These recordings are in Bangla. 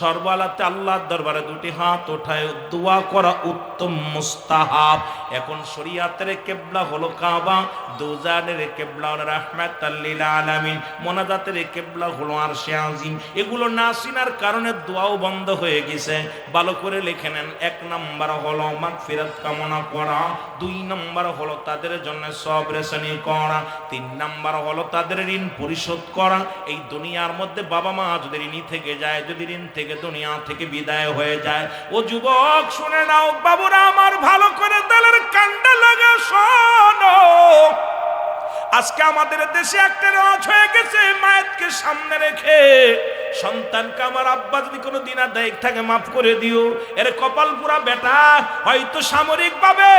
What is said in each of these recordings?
সর্ববেলাতে আল্লাহর দরবারে দুটি হাত ওঠায় দোয়া করা উত্তম মুস্তাহাব। এখন শরীয়তের কিবলা হলো কাবা, দোজানের কিবলা হলো রাহমাতাল লিল আলামিন, মোনাজাতের কিবলা হলো আরশে আজিম। এগুলো না চিনার কারণে দোয়াও বন্ধ হয়ে গেছে। ভালো করে লিখে নেন। 1 নাম্বার হলো মাগফিরাত কামনা করা, 2 নাম্বার হলো তাদের জন্য সবর রেসানি করা, 3 নাম্বার হলো তাদের ঋণ পরিশোধ করা। এই দুনিয়ার মধ্যে বাবা মা যদি ঋণী থেকে যায়, যদি ঋণ থেকে দুনিয়া থেকে বিদায় হয়ে যায়, ও যুবক শুনে নাও, বাবুরা আমার ভালো করে তালের কান্ডা লাগা শোনো। আজকে আমাদের দেশে একটা রওয়াজ হয়ে গেছে, মায়েরকে সামনে রেখে সন্তানকে আমার আব্বা যদি কোনো দিন দায়িক থাকে মাফ করে দিও। এর কপাল পুরা বেটা হয়তো সামরিক ভাবে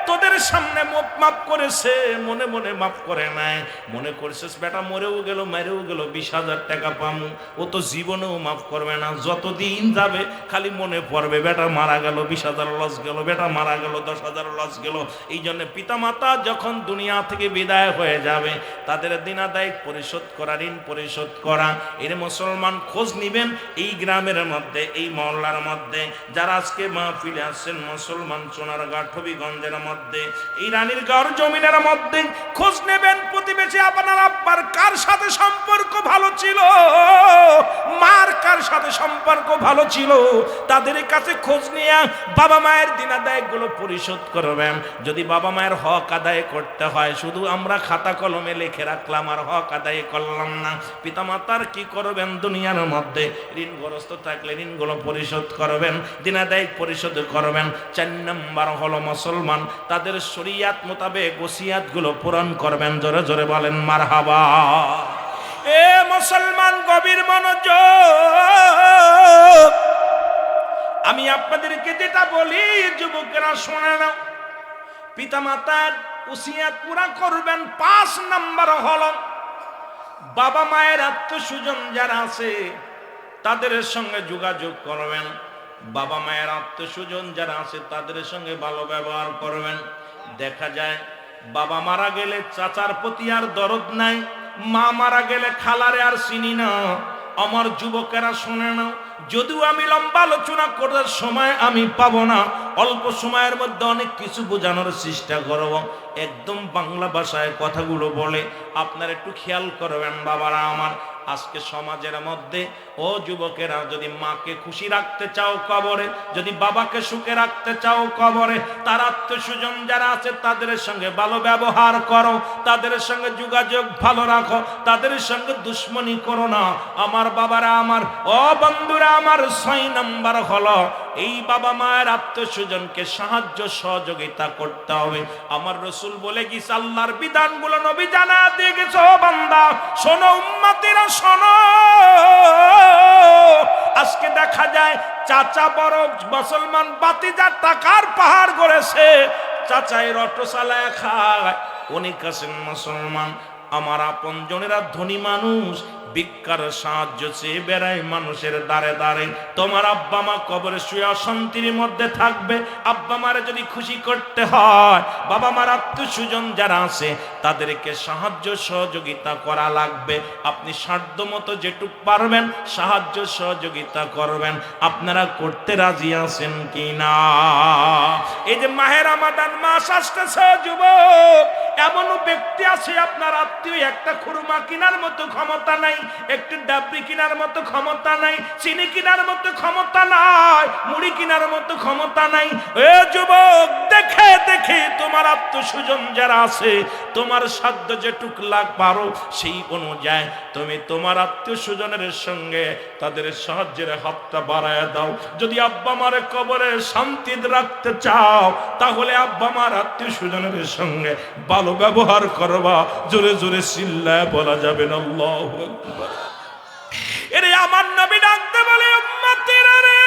তোদের সামনে মাফ করেছে, মনে মনে মাফ করে নাই। মনে করছিস বেটা মরেও গেল, মেরেও গেল, 20,000 টাকা পামু, ও তো জীবনেও মাফ করবে না। যতদিন যাবে খালি মনে পড়বে বেটা মারা গেল, 20,000 লস গেল, বেটা মারা গেল, 10,000 লস গেল। এই জন্য পিতা মাতা যখন দুনিয়া থেকে বিদায় হয়ে যাবে, তাদের দিনাদায়িক পরিশোধ করা, ঋণ পরিশোধ করা। এর মুসলমান খোঁজ নিবেন এই গ্রামের মধ্যে, এই মহল্লার মধ্যে যারা আজকে মাহফিলে আসছেন, মুসলমান সোনারগাঁ হবিগঞ্জের মধ্যে, এই রানীরগাঁওর জমিনের মধ্যে খোঁজ নেবেন প্রতিবেশী আপনার আব্বার কার সাথে সম্পর্ক ভালো ছিল, মার কার সাথে সম্পর্ক ভালো ছিল, তাদের কাছে খোঁজ নিয়ে বাবা মায়ের দিনাদায়ক গুলো পরিশোধ করবেন। যদি বাবা মায়ের হক আদায় করতে হয়, শুধু আমরা খাতা কলমে লিখে রাখলাম আর হক আদায় করলাম না, পিতামাতার কি করবেন দুনিয়ার মধ্যে? ঋণগ্রস্ত থাকলে ঋণগুলো পরিশোধ করবেন, দিনাদায়ক পরিশোধ করবেন। 4 নাম্বার হলো মুসলমান তাদের শরীয়ত মোতাবেক ওসিয়াত গুলো পূরণ করবেন। জোরে জোরে বলেন মারহাবা। এ মুসলমান গভীর মনোযোগ, আমি আপনাদেরকে যেটা বলি যুবকেরা শুনে নাও, পিতামাতার ওসিয়াত পুরা করবেন। 5 নাম্বার হলো বাবা মায়ের আত্মস্বজন যারা আছে তাদের সঙ্গে যোগাযোগ করবেন। বাবা মায়ের আত্মস্বজন যারা আছে তাদের সঙ্গে ভালো ব্যবহার করবেন। দেখা যায় বাবা মারা গেলে চাচার প্রতি আর দরদ নাই, মা মারা গেলে খালারে আর চিনি না। আমার যুবকেরা শুনে নাও, যদিও আমি লম্বা আলোচনা করার সময় আমি পাবো না, অল্প সময়ের মধ্যে অনেক কিছু বোঝানোর চেষ্টা করব। একদম বাংলা ভাষায় কথাগুলো বলে আপনারা একটু খেয়াল করবেন। বাবারা আমার, আজকে সমাজের মধ্যে ও যুবকেরা, যদি মাকে খুশি রাখতে চাও কবরে, যদি বাবাকে সুখে রাখতে চাও কবরে, তার আত্মস্বজন যারা আছে তাদের সঙ্গে ভালো ব্যবহার করো, তাদের সঙ্গে যোগাযোগ ভালো রাখো, তাদের সঙ্গে দুশ্মনী করো না। আমার বাবারা আমার, ও বন্ধুরা আমার, 6 নাম্বার হলো এই বাবা মায়ের আত্মস্বজনকে সাহায্য সহযোগিতা করতে হবে। আমার রাসূল বলে গেছে, আল্লাহর বিধানগুলো নবী জানা দিয়ে গেছে। ও বান্দা শোনো, উম্মতিরা শোনো। আজকে দেখা যায় চাচা বড় মুসলমান বাতিজা টাকার পাহাড় গড়েছে, চাচাই অটো চালায় খায়, উনি কাছেন মুসলমান। আমার আপন জনেরা ধনী মানুষ, ভিক্ষার সাহায্য চেয়ে বেড়ায় মানুষের দ্বারে দ্বারে। তোমার আব্বা মা কবরে শুয়ে অশান্তির মধ্যে থাকবে, আব্বা মারে যদি খুশি করতে হয়, বাবা মার আত্মস্বজন যারা আছে তাদেরকে সাহায্য সহযোগিতা করা লাগবে। আপনি সাধ্য মতো যেটুক পারবেন সাহায্য সহযোগিতা করবেন। আপনারা করতে রাজি আছেন কি না? এই যে মাহে রমাদান মাস আসতেছে যুবক, এমনও ব্যক্তি আছে আপনার আত্মীয় একটা খুরমা কেনার মতো ক্ষমতা নাই, একটু ডাবরি কেনার মতো ক্ষমতা নাই, চিনি কেনার মতো ক্ষমতা নাই, মুড়ি কেনার মতো ক্ষমতা নাই। এ যুবক, দেখে দেখে তোমার আত্মস্বজন যারা আছে, তোমার সাধ্য যেটুক লাগ পারো সেই অনুযায়ী তুমি তোমার আত্মস্বজনের সঙ্গে তাদের সাহায্যের হাতটা বাড়ায় দাও। যদি আব্বা মারে কবরে শান্তি রাখতে চাও, তাহলে আব্বা মার আত্মস্বজনের সঙ্গে ভালো ব্যবহার করবা। জোরে জোরে চিল্লায় বলা যাবে না আল্লাহু আকবার। এরে আমার নবী ডাকতে বলে, উম্মতেরা রে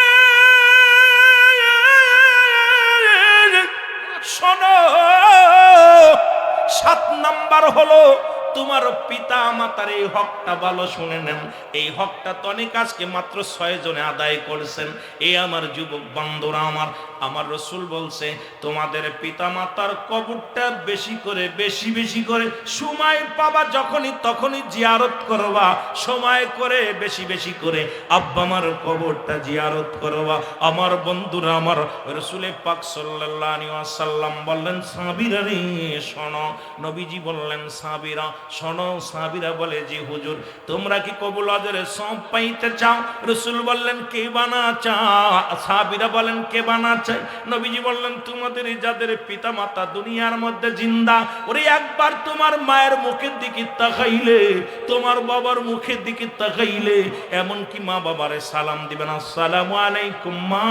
শোনো, 7 নাম্বার হলো তোমার পিতা মাতার এই হকটা ভালো শুনে নেন। এই হকটা তো অনেক আজকে মাত্র 6 জনে আদায় করেছেন। এই আমার যুবক বন্ধুরা আমার, আমার রসুল বলছে তোমাদের পিতামাতার কবরটা বেশি করে বেশি বেশি করে সময় পাবা যখনই তখনই জিয়ারত করবা, সময় করে বেশি বেশি করে আব্বা আমার কবরটা জিয়ারত করবা। আমার বন্ধুরা, আমার রসুলে পাক সাল্লাল্লাহু আলাইহি ওয়াসাল্লাম বললেন সাহাবীরা রে শোনো, নবীজি বললেন সাহাবীরা শোনো, সাহাবীরা বলে জি হুজুর তোমরা কি কবুল আজরের সওয়াব পাইতে চাও? রসুল বললেন কে বানা চায়? সাহাবীরা বলেন কে বানা চায়? নবীজি বললেন তোমাদের যাদের পিতা মাতা দুনিয়ার মধ্যে জিন্দা, ওরে একবার তোমার মায়ের মুখের দিকে তাকাইলে, তোমার বাবার মুখের দিকে তাকাইলে, এমনকি মা বাবারে সালাম দিবেন, আসসালামু আলাইকুম মা,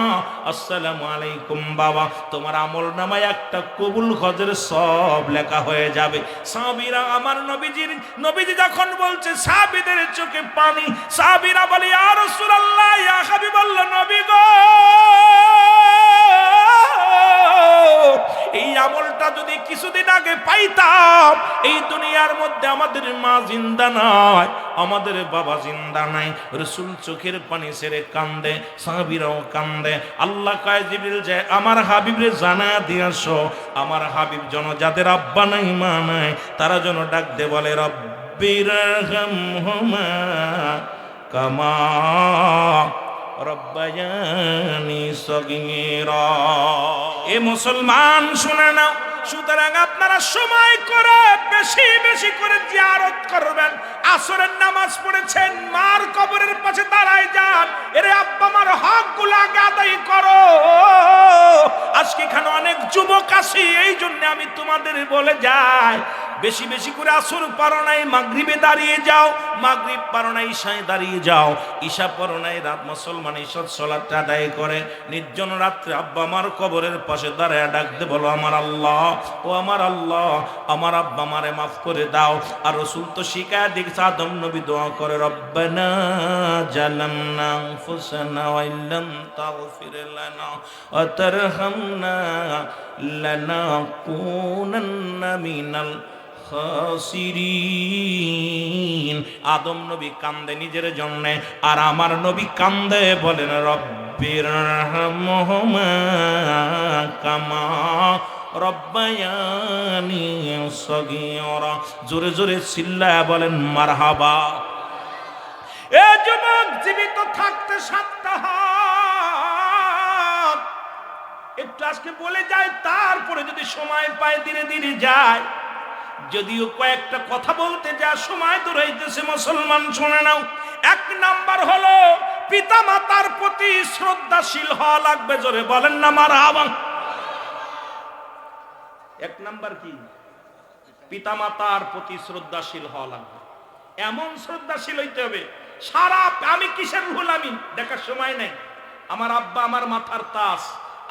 আসসালামু আলাইকুম বাবা, তোমার আমল নামায় একটা কবুল হজের সব লেখা হয়ে যাবে। সাহাবীরা আমার নবীজি যখন বলছে সাহাবীদের চোখে পানি, সাহাবীরা বলে ইয়া রাসূলুল্লাহ, ইয়া হাবিবাল্লাহ, নবী গো এই আমলটা যদি কিছুদিন আগে পাইতাম, এই দুনিয়ার মধ্যে আমাদের মা জিন্দা নাই, আমাদের বাবা জিন্দা নাই। রাসূল চোখের পানি ছেড়ে কান্দে, সাহাবীরাও কান্দে। আল্লাহ কয় জিবরিল যে আমার হাবিবরে জানা দিয়াছো, আমার হাবিব জন যাদের আব্বা নাই মা নাই তারা যেন ডাক দে বলে রব্বিরহামহুমা কামা রব্বায়ানি সগীরা। এ মুসলমান শুনে নাও, সুতরাং আপনারা সময় করে বেশি বেশি করে জিয়ারত করবেন। আসরের নামাজ পড়েছেন, মার কবরের পাশে দাঁড়ায় যান, এরে আব্বা মার হকগুলো আগে আদায় করো। আজকে এখানে অনেক যুবক আছে, এই জন্য আমি তোমাদের বলে যাই বেশি বেশি করে আসর পারো নাই মাগরিবে দাঁড়িয়ে যাও, মাগরিব পারো নাই ঈশায় দাঁড়িয়ে যাও, ঈশা পারো নাই রাত মুসলমান ঈশার সালাতটা আদায় করে নির্জন রাত্রে আব্বা আমার কবরের পাশে দাঁড়ায় ডাকতে বলো আমার আল্লাহ, ও আমার আল্লাহ আমার আব্বা আমারে মাফ করে দাও। আর রাসূল তো শিকায় দেখছে আদম নবী দোয়া করে রব্বানা জালামনা আনফুসানা ওয়া ইল্লাম তাগফির লানা ওয়া তারহামনা লানাকুনান্না মিনাল খাসিরিন। আদম নবী কান্দে নিজের জন্য, আর আমার নবী কান্দে বলেন রব্বিরহামহুমা কামা রব্বায়ানি সগীরা। জোরে জোরে চিল্লায়া বলেন মারহাবা। এ যুবক জীবিত থাকতে সাতটা হাত একটু আজকে বলে যায়, তারপরে যদি সময় পায় ধীরে ধীরে যায়। যদিও কয়েকটা কথা বলতে যা সময় দূরাইতেছে, মুসলমান শুনে নাও। এক নাম্বার হলো পিতা মাতার প্রতি শ্রদ্ধাশীল হওয়া লাগবে। জোরে বলেন না মারহাবা। এক নাম্বার কি? পিতা মাতার প্রতি শ্রদ্ধাশীল হওয়া লাগবে। এমন শ্রদ্ধাশীল হইতে হবে সারা আমি কিসের রুহুল আমিন দেখার সময় নেই। আমার আব্বা আমার মাথার তাস,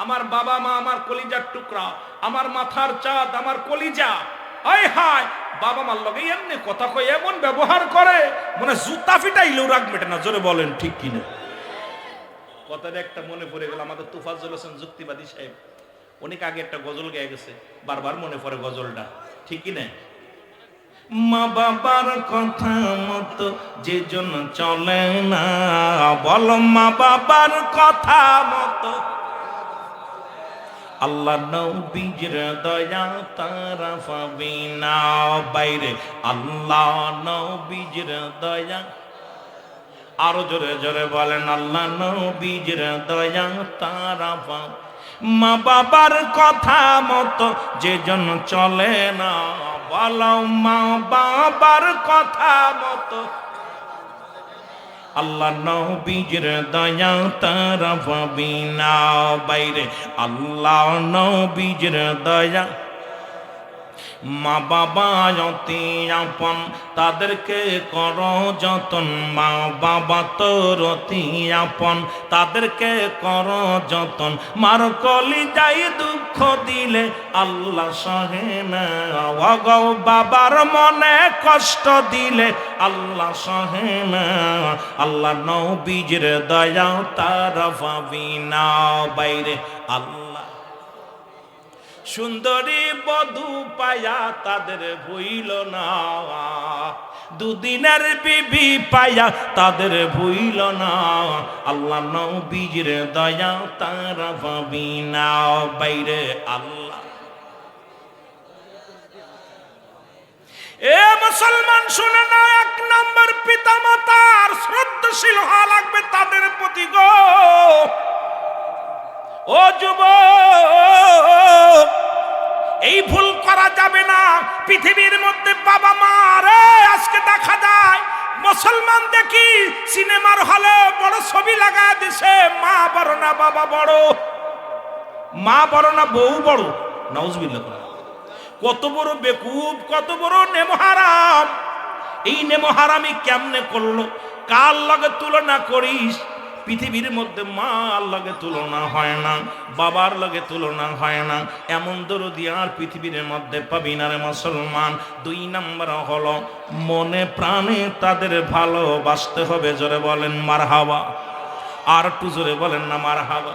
আমার বাবা মা আমার কলিজার টুকরা, আমার মাথার চাঁদ, আমার কলিজা। হায় হায়, বাবা মার লগে এমনি কথা কয়, এমন ব্যবহার করে মনে জুতা ফিটাইলেও রাগ মেটে না। জোরে বলেন ঠিক কিনা? কথাটা একটা মনে পড়ে গেল, আমাদের তোফাজ্জল হোসেন যুক্তিবাদী সাহেব অনেক আগে একটা গজল গেয়ে গেছে, বারবার মনে পড়ে গজলটা, ঠিক কিনা? মা বাবার কথা মতো যে জন চলে না, বলো মা বাবার কথা মতো আল্লাহ নবীর দয়া তারা পাবে না। বাইরে আল্লাহ নবীর দয়া, আরো জোরে জোরে বলেন আল্লাহ নবীর দয়া তারা পাবে। মা বাবার কথা মতো যে জন চলে না, বলো মা বাবার কথা মতো আল্লাহ নবীর দয়া তারা পাবে না। বাইরে আল্লাহ নবীর দয়া। মা বাবা অতি আপন তাদেরকে করো যতন, মা বাবা তোর অতি আপন তাদেরকে করো যতন। মার কলিজায় দুঃখ দিলে আল্লাহ সহে না, ওগো বাবার মনে কষ্ট দিলে আল্লাহ সহে না। আল্লাহ নবীর দয়া তারা পাবি না। বাইরে আল্লাহ সুন্দরী বধূ পায়া তাদের ভুইল না, দুদিনের বিবি পায়া তাদের ভুইল না, আল্লাহ নবীর দয়া তারা পাবি না। বাইরে আল্লাহ। এ মুসলমান শুনে না, এক নম্বর পিতা মাতার শ্রদ্ধাশীল হওয়া লাগবে তাদের প্রতি গো। ও যুবক, এই ভুল করা যাবে না। পৃথিবীর মধ্যে বাবা মা রে, আজকে দেখা যায় মুসলমান দেখি সিনেমার হলে বড় ছবি লাগা দিছে, মা বড় না বাবা বড়, মা বড় না বউ বড়, নাউজুবিল্লাহ। কত বড় বেকুব, কত বড় নেমহারাম। এই নেমহারামি কেমনে করলো? কার লগে তুলনা করিস? পৃথিবীর মধ্যে মার লগে তুলনা হয় না, বাবার লগে তুলনা হয় না, এমন দরদি আর পৃথিবীর মধ্যে পাবি না রে মুসলমান। দুই নাম্বার হলো মনে প্রাণে তাদের ভালোবাসতে হবে। জোরে বলেন মারহাবা। আর একটু জোরে বলেন না মারহাবা।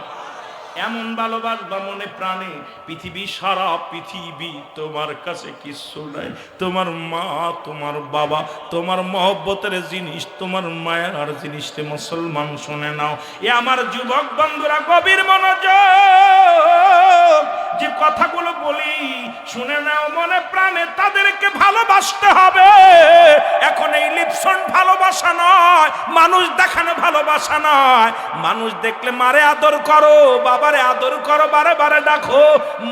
এমন ভালোবাসবা মনে প্রাণে, পৃথিবী সারা পৃথিবী তোমার কাছে কিছু নাই। তোমার মা, তোমার বাবা, তোমার মহব্বতের জিনিস, তোমার মায়ার জিনিস। মুসলমান শুনে নাও, এ আমার যুবক বন্ধুরা গভীর মনোযোগ, যে কথাগুলো বলি শুনে নাও। মনে প্রাণে তাদেরকে ভালোবাসতে হবে। এখন এই লিপসন ভালোবাসা নয়, মানুষ দেখানো ভালোবাসা নয়। মানুষ দেখলে মারে আদর করো, বাবারে আদর করো, বারে বারে ডাকো।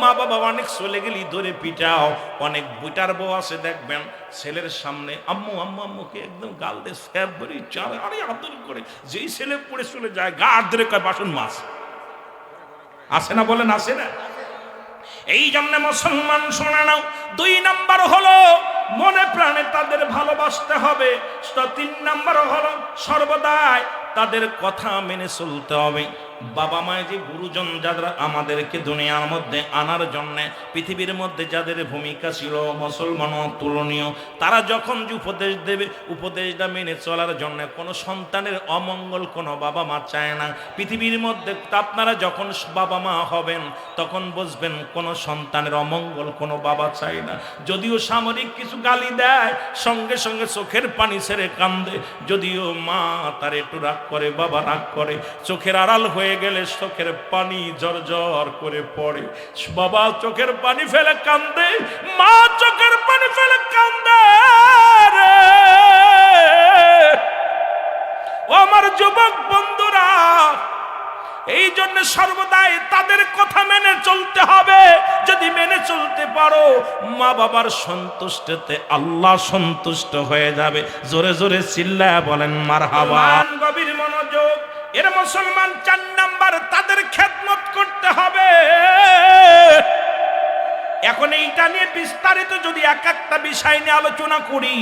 মা বাবা অনেক চলে গেলি ধরে পিটাও। অনেক বুটার বউ আছে দেখবেন ছেলের সামনে আম্মু আম্মু আম্মুকে একদম গাল দিয়ে স্যাপ ভরি চারে আরে আদর করে। যেই ছেলে পড়ে চলে যায় গা ধরে কয় বাসন মাছ। আসে না বলেন? আসে না? এই জন্য মুসলমান শোনা নাও, দুই নাম্বার হলো মনে প্রাণে তাদের ভালোবাসতে হবে। তিন নাম্বার হলো সর্বদাই তাদের কথা মেনে চলতে হবে। বাবা মায় যে গুরুজন যারা আমাদেরকে দুনিয়ার মধ্যে আনার জন্য পৃথিবীর মধ্যে যাদের ভূমিকা ছিল মুসলমান অতুলনীয়, তারা যখন যে উপদেশ দেবে উপদেশটা মেনে চলার জন্য কোনো সন্তানের অমঙ্গল কোনো বাবা মা চায় না। পৃথিবীর মধ্যে আপনারা যখন বাবা মা হবেন তখন বুঝবেন কোনো সন্তানের অমঙ্গল কোনো বাবা চায় না। যদিও সামরিক কিছু গালি দেয় সঙ্গে সঙ্গে চোখের পানি ছেড়ে কান্দে, যদিও মা তার একটু রাগ করে, বাবা রাগ করে, চোখের আড়াল হয়ে গেলে চোখের পানি ঝরঝর করে পড়ে। বাবা চোখের পানি ফেলে কান্দে, মা চোখের পানি ফেলে কান্দে রে। ও আমার যুবক বন্ধুরা, এই জন্য সর্বদাই তাদের কথা মেনে চলতে হবে। যদি মেনে চলতে পারো মা বাবার সন্তুষ্টতে আল্লাহ সন্তুষ্ট হয়ে যাবে। জোরে জোরে চিল্লায়া বলেন মারহাবা। গভীর মনোযোগ। এর মুসলমান চার নাম্বার তাদের খেদমত করতে হবে। এখন এইটা নিয়ে বিস্তারিত যদি এক একটা বিষয় নিয়ে আলোচনা করি,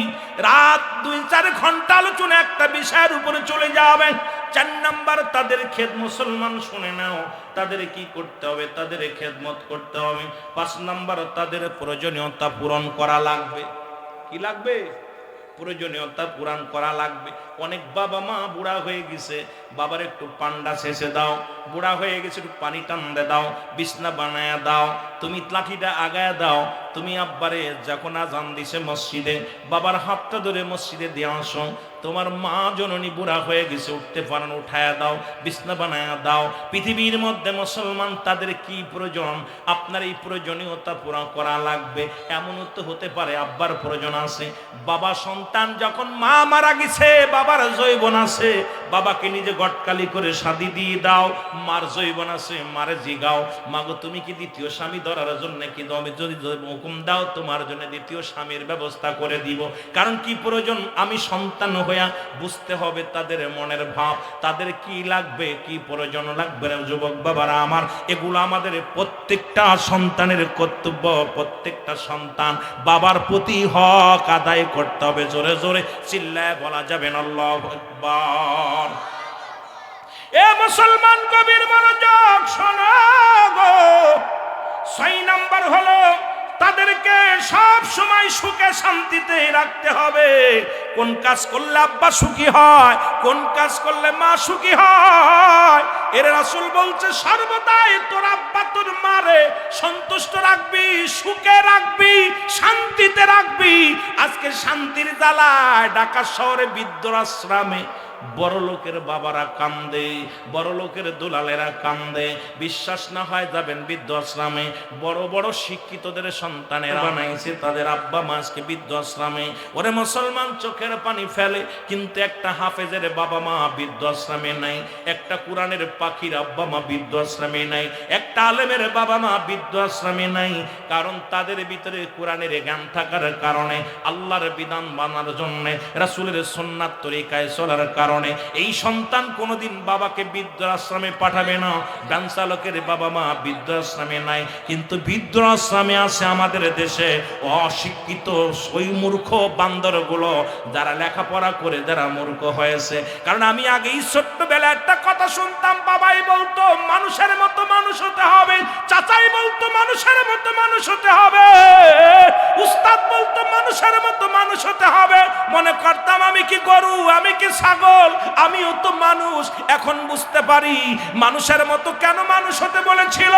রাত 2-4 ঘন্টা আলোচনা একটা বিষয়ের উপরে চলে যাবে। চার নাম্বার তাদের মুসলমান শুনে নাও, তাদের কি করতে হবে? তাদের খেদমত করতে হবে। 5 নাম্বার তাদের প্রয়োজনীয়তা পূরণ করা লাগবে। কি লাগবে? প্রয়োজনীয়তা পূরণ করা লাগবে। অনেক বাবা মা বুড়া হয়ে গেছে, বাবার একটু পান্ডা শেষে দাও, বুড়া হয়ে গেছে একটু পানি টানতে দাও, বিছনা বানায়া দাও, তুমি লাঠিটা আগায়া দাও। তুমি আব্বারে যখন আজান দিছে মসজিদে বাবার হাতটা ধরে মসজিদে দিয়ে আসো। তোমার মা জননী বুড়া হয়ে গেছে, উঠতে পারেন, উঠায়া দাও, বিছনা বানায়া দাও। পৃথিবীর মধ্যে মুসলমান তাদের কি প্রয়োজন? আপনার এই প্রয়োজনীয়তা পূরণ করা লাগবে। এমনও তো হতে পারে আব্বার প্রয়োজন আছে, বাবা সন্তান যখন মা মারা গেছে বাবার জৈবন আছে, বাবাকে নিজে গটকালি করে শাদি দিয়ে দাও। মার জৈবন আছে, মারে জিগাও মাগো তুমি কি দ্বিতীয় স্বামী ধরার জন্য কি তুমি যদি হুকুম দাও তোমার জন্য দ্বিতীয় স্বামীর ব্যবস্থা করে দিব। কারণ কি প্রয়োজন আমি সন্তান হইয়া বুঝতে হবে তাদের মনের ভাব, তাদের কি লাগবে, কি প্রয়োজন লাগবে। যুবক বাবারা আমার, এগুলো আমাদের প্রত্যেকটা সন্তানের কর্তব্য। প্রত্যেকটা সন্তান বাবার প্রতি হক আদায় করতে হবে। জোরে জোরে চিল্লায় বলা যাবে না আল্লাহু আকবার। এ মুসলমান গভীর মনোযোগ শোনো গো। 6 নাম্বার হলো তাদেরকে সব সময় সুখে শান্তিতে রাখতে হবে। কোন কাজ করলে আব্বা সুখী হয়, কোন কাজ করলে মা সুখী হয়, এর রাসূল বলছে সর্বদাই তোর আব্বা তোর মারে সন্তুষ্ট রাখবি, সুখে রাখবি, শান্তিতে রাখবি। আজকে শান্তির জ্বালায় ঢাকা শহরে বৃদ্ধাশ্রমে বড় লোকের বাবারা কান্দে, বড় লোকের দুলালেরা কান্দে। বিশ্বাস না হয় যাবেন বৃদ্ধাশ্রমে, বড় বড় শিক্ষিতদের সন্তানেরা বানাইছে তাদের আব্বা মা আজকে বৃদ্ধাশ্রমে। ওরে মুসলমান চোখের পানি ফেলে, কিন্তু একটা হাফেজের বাবা মা বৃদ্ধাশ্রমে নাই, একটা কোরআনের পাখির আব্বা মা বৃদ্ধাশ্রমে নাই, একটা আলেমের বাবা মা বৃদ্ধাশ্রমে নাই। কারণ তাদের ভিতরে কোরআনের জ্ঞান থাকার কারণে, আল্লাহর বিধান মানার জন্য, রাসূলের সুন্নাত তরিকায় চলার কারণে এই সন্তান কোনোদিন বাবাকে বৃদ্ধাশ্রমে পাঠাবে না। ভ্যান চালকের বাবা মা বৃদ্ধাশ্রমে নাই, কিন্তু বৃদ্ধাশ্রমে আছে আমাদের দেশে অশিক্ষিত ওই মূর্খ বান্দরগুলো, যারা লেখাপড়া করে যারা মূর্খ হয়েছে। কারণ আমি আগেই ছোট্টবেলায় একটা কথা শুনতাম, বাবাই বলতো মানুষের মতো মানুষ হতে হবে, চাচাই বলতো মানুষের মতো মানুষ হতে হবে, উস্তাদ বলতো মানুষের মতো মানুষ হতে হবে। মনে করতাম আমি কি গরু, আমি কি ছাগল, আমিও তো মানুষ। এখন বুঝতে পারি মানুষের মতো কেন মানুষ হতে বলেছিল।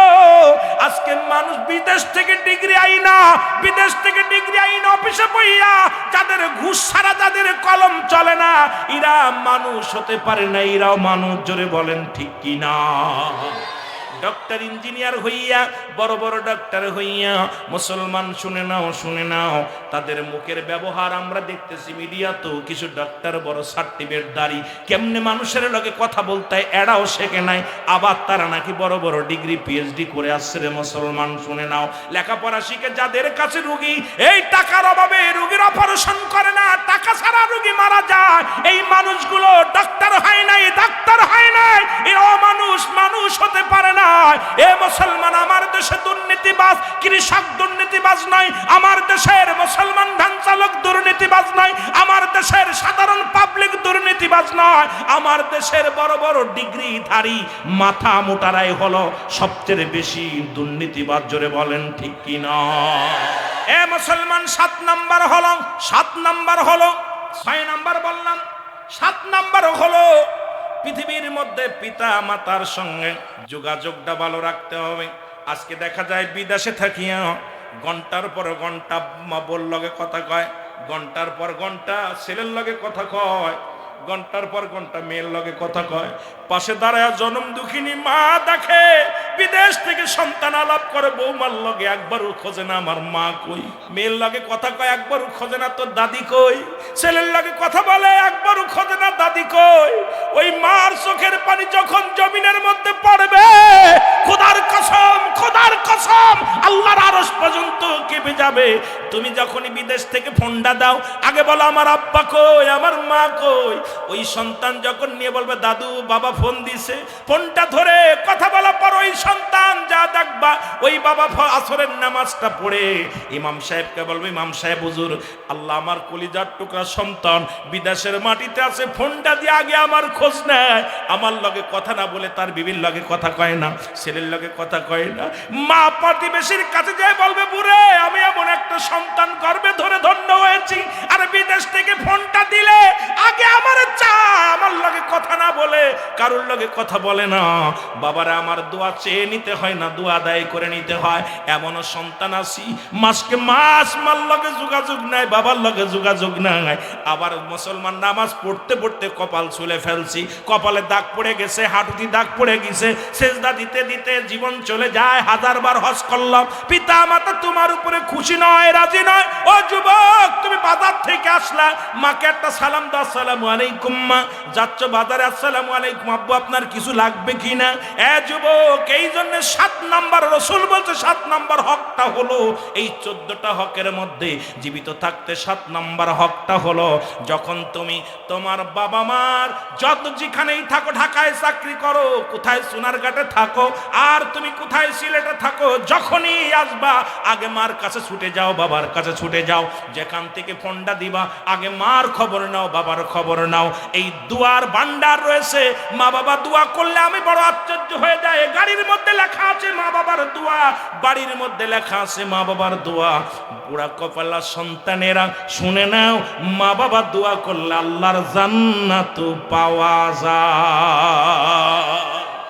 আজকে মানুষ বিদেশ থেকে ডিগ্রি আইনা, বিদেশ থেকে ডিগ্রি আইনা অফিসে বইয়া যাদের ঘুষ ছাড়া যাদের কলম চলে না, এরা মানুষ হতে পারে না। এরাও মানুষ, জোরে বলেন ঠিক কিনা। ডক্টর ইঞ্জিনিয়ার হইয়া, বড় বড় ডক্টর হইয়া, মুসলমান শুনে নাও, শুনে নাও, তাদের মুখের ব্যবহার আমরা দেখতেছি মিডিয়া তো। কিছু ডক্টর বড় সার্টিফিকেট দাঁড়ি, কেমনে মানুষের লগে কথা বলতে এরাও শেখে নাই, আবার তারা নাকি বড় বড় ডিগ্রি পিএইচডি করে আসছে। রে মুসলমান শুনে নাও, লেখাপড়া শিখে যাদের কাছে রুগী এই টাকার অভাবে রুগীর অপারেশন করে না, টাকা ছাড়া রুগী মারা যায়, এই মানুষগুলো ডাক্তার হয় নাই, ডাক্তার হয় নাই, এরাও মানুষ, মানুষ হতে পারে না। এ মুসলমান, আমার দেশে দুর্নীতিবাজ কৃষক দুর্নীতিবাজ নয়, আমার দেশের মুসলমান ভ্যান চালক দুর্নীতিবাজ নয়, আমার দেশের সাধারণ পাবলিক দুর্নীতিবাজ নয়, আমার দেশের বড় বড় ডিগ্রিধারী মাথা মোটারাই হলো সবচেয়ে বেশি দুর্নীতিবাজ। জোরে বলেন ঠিক কিনা। এ মুসলমান, 7 নাম্বার হলো, 7 নাম্বার হলো, 6 নাম্বার বললাম, 7 নাম্বার হলো পৃথিবীর মধ্যে পিতা মাতার সঙ্গে যোগাযোগটা ভালো রাখতে হবে। আজকে দেখা যায় বিদেশে থাকিয়া ঘন্টার পর ঘন্টা মা বোর লগে কথা কয়, ঘন্টার পর ঘন্টা ছেলের লগে কথা কয়, ঘন্টার পর ঘন্টা মেয়ের লগে কথা কয়। পাশে দাঁড়ায় জনম দুঃখিনী মা দেখে, বিদেশ থেকে সন্তান আলাপ করে বৌমার লগে, একবারও খোঁজে না আমার মা কই। মেয়ের লগে কথা কয়, একবারও খোঁজে না তোর দাদি কই। ছেলের লগে কথা বলে, একবারও খোঁজে না দাদি কই। ওই মার চোখের পানি যখন জমিনের মধ্যে পড়বে, খোদার কসম, খোদার কসম, আল্লাহর আরশ পর্যন্ত কেঁপে যাবে। তুমি যখনই বিদেশ থেকে ফোনটা দাও, আগে বলো আমার আব্বা কই, আমার মা কই। ওই সন্তান যখন নিয়ে বলবে দাদু বাবা ফোন দিছে, ফোনটা ধরে কথা বলা পর ওই সন্তান যা দেখবা, ওই বাবা আসরের নামাজটা পড়ে ইমাম সাহেবকে বলবে, ইমাম সাহেব হুজুর, আল্লাহ আমার কলিজার টুকরা সন্তান বিদেশের মাটিতে আছে, ফোনটা দিয়ে আগে আমার খোঁজ নেয়, আমার লগে কথা না বলে তার বিবির লগে কথা কয় না, ছেলের লগে কথা কয় না। মা প্রতিবেশীর কাছে যায় বলবে, বুড়ে আমি এমন একটা সন্তান গর্ভে ধরে ধন্য হয়েছি, আর বিদেশ থেকে ফোনটা দিলে আগে আমার চায়, আমার লগে কথা না বলে কারোর লগে কথা বলে না। বাবারা আমার দোয়া চেয়ে নিতে হয় না, দোয়া আদায় করে নিতে হয়। এমনও সন্তান আছি মাসকে মাস মার লগে যোগাযোগ নাই, বাবার লগে যোগাযোগ নাই। আবার মুসলমান নামাজ পড়তে পড়তে কপাল ছুলে ফেলছি, কপালে দাগ পড়ে গেছে, হাঁটুতে দাগ পড়ে গেছে, সেজদা দিতে দিতে জীবন চলে যায়। 1000 বার হজ করলাম, পিতা মাতা তোমার উপরে খুশি নয়, রাজি নয়। ও যুবক, তুমি বাজার থেকে আসলা, মাকে একটা সালাম দাও, আসসালামু আলাইকুম মা। যাচ্ছ বাজারে, আসসালামু আলাইকুম আব্বু, আপনার কিছু লাগবে কিনা? এ যুবক, এই জন্য 7 নাম্বার রাসূল বলছে 7 নাম্বার হকটা হলো, এই 14টা হকের মধ্যে জীবিত থাকতে 7 নাম্বার হকটা হলো, যখন তুমি তোমার বাবা মার যত যেখানেই থাকো, ঢাকায় চাকরি করো, কোথায় সোনারঘাটে থাকো, আর তুমি কোথায় সিলেটে থাকো, যখনই আসবা আগে মার কাছে ছুটে যাও, বাবার কাছে ছুটে যাও। যেখান থেকে ফোনটা দিবা আগে মার খবর নাও, বাবার খবর নাও। এই দুয়ার ভান্ডার রয়েছে, মা বাবা দোয়া করলে আমি বড় আশ্চর্য হয়ে যায়। গাড়ির মধ্যে লেখা আছে মা বাবার দোয়া, বাড়ির মধ্যে লেখা আছে মা বাবার দোয়া। বুড়া কপালা সন্তানেরা শুনে নাও, মা বাবা দোয়া করলে আল্লাহর জান্নাত পাওয়া যায়।